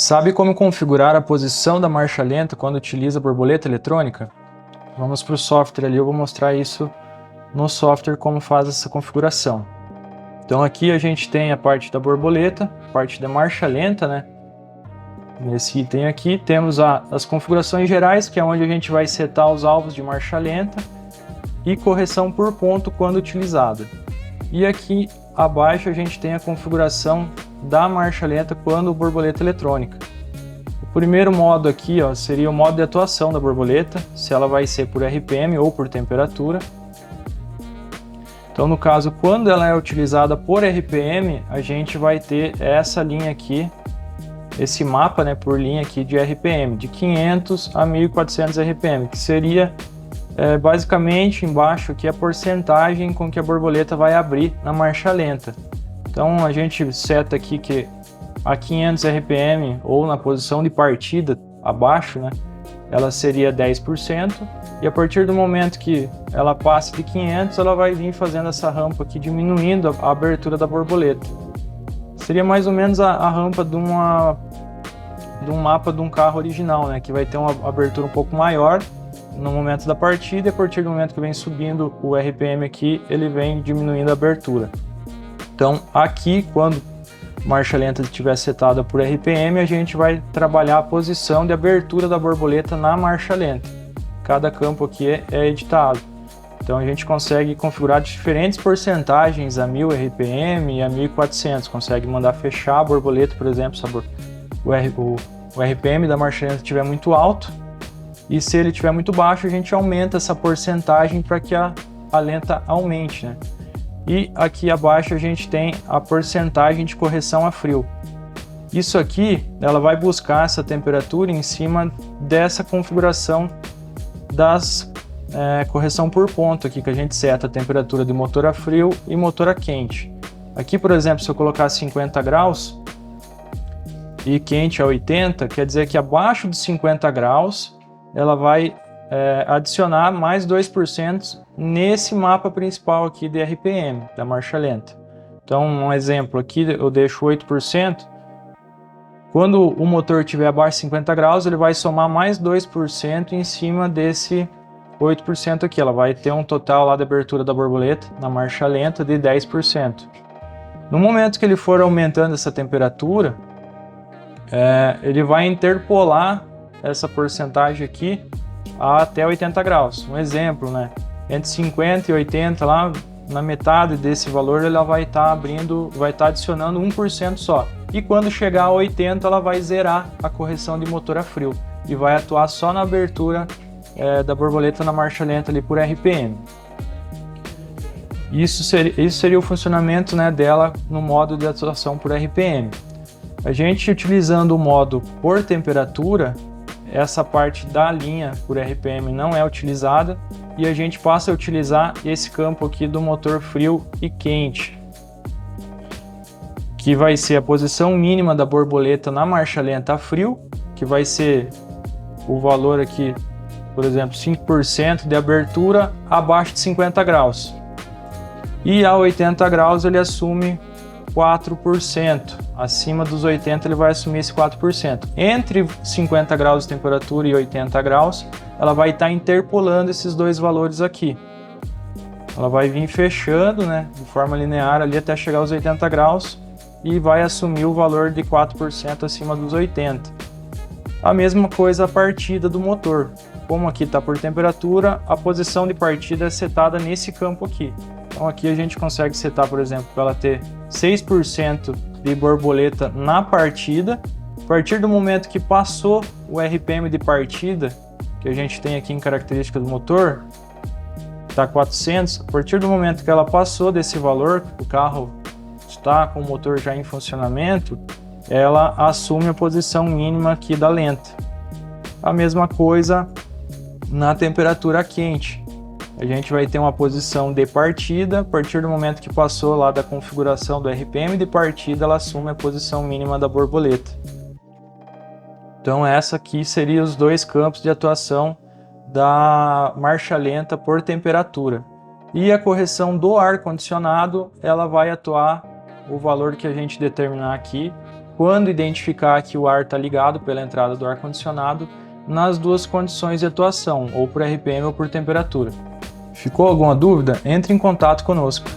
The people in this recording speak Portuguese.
Sabe como configurar a posição da marcha lenta quando utiliza borboleta eletrônica? Vamos para o software ali, eu vou mostrar isso no software como faz essa configuração. Então aqui a gente tem a parte da borboleta, parte da marcha lenta, né? Nesse item aqui temos as configurações gerais, que é onde a gente vai setar os alvos de marcha lenta e correção por ponto quando utilizada. E aqui abaixo a gente tem a configuração da marcha lenta quando borboleta eletrônica. O primeiro modo aqui seria o modo de atuação da borboleta, se ela vai ser por RPM ou por temperatura. Então no caso, quando ela é utilizada por RPM, a gente vai ter essa linha aqui, esse mapa, né, por linha aqui de RPM, de 500 a 1400 RPM, que seria basicamente embaixo aqui a porcentagem com que a borboleta vai abrir na marcha lenta. Então a gente seta aqui que a 500 RPM ou na posição de partida abaixo, né, ela seria 10%, e a partir do momento que ela passa de 500, ela vai vir fazendo essa rampa aqui, diminuindo a abertura da borboleta. Seria mais ou menos a rampa de um mapa de um carro original, né, que vai ter uma abertura um pouco maior no momento da partida, e a partir do momento que vem subindo o RPM aqui, ele vem diminuindo a abertura. Então aqui, quando a marcha lenta estiver setada por RPM, a gente vai trabalhar a posição de abertura da borboleta na marcha lenta. Cada campo aqui é editado. Então a gente consegue configurar diferentes porcentagens a 1000 RPM e a 1400. Consegue mandar fechar a borboleta, por exemplo, se o RPM da marcha lenta estiver muito alto. E se ele estiver muito baixo, a gente aumenta essa porcentagem para que a lenta aumente, né? E aqui abaixo a gente tem a porcentagem de correção a frio. Isso aqui, ela vai buscar essa temperatura em cima dessa configuração das correção por ponto aqui, que a gente seta a temperatura de motor a frio e motor a quente. Aqui, por exemplo, se eu colocar 50 graus e quente a 80, quer dizer que abaixo de 50 graus ela vai adicionar mais 2% nesse mapa principal aqui de RPM, da marcha lenta. Então, um exemplo aqui, eu deixo 8%. Quando o motor estiver abaixo de 50 graus, ele vai somar mais 2% em cima desse 8% aqui. Ela vai ter um total lá de abertura da borboleta na marcha lenta de 10%. No momento que ele for aumentando essa temperatura, ele vai interpolar essa porcentagem aqui até 80 graus. Um exemplo, né? Entre 50 e 80, lá na metade desse valor, ela vai estar adicionando 1% só. E quando chegar a 80, ela vai zerar a correção de motor a frio e vai atuar só na abertura da borboleta na marcha lenta ali por RPM. Isso seria o funcionamento, né, dela no modo de atuação por RPM. A gente utilizando o modo por temperatura, essa parte da linha por RPM não é utilizada e a gente passa a utilizar esse campo aqui do motor frio e quente, que vai ser a posição mínima da borboleta na marcha lenta a frio, que vai ser o valor aqui, por exemplo, 5% de abertura abaixo de 50 graus. E a 80 graus ele assume 4%. Acima dos 80 ele vai assumir esse 4%. Entre 50 graus de temperatura e 80 graus, ela vai estar interpolando esses dois valores aqui. Ela vai vir fechando, né, de forma linear ali até chegar aos 80 graus e vai assumir o valor de 4% acima dos 80. A mesma coisa a partida do motor. Como aqui está por temperatura, a posição de partida é setada nesse campo aqui. Então aqui a gente consegue setar, por exemplo, para ela ter 6% de borboleta na partida. A partir do momento que passou o RPM de partida, que a gente tem aqui em característica do motor, está 400. A partir do momento que ela passou desse valor, o carro está com o motor já em funcionamento, ela assume a posição mínima aqui da lenta. A mesma coisa na temperatura quente. A gente vai ter uma posição de partida, a partir do momento que passou lá da configuração do RPM de partida, ela assume a posição mínima da borboleta. Então essa aqui seria os dois campos de atuação da marcha lenta por temperatura. E a correção do ar-condicionado, ela vai atuar o valor que a gente determinar aqui quando identificar que o ar está ligado pela entrada do ar-condicionado nas duas condições de atuação, ou por RPM ou por temperatura. Ficou alguma dúvida? Entre em contato conosco.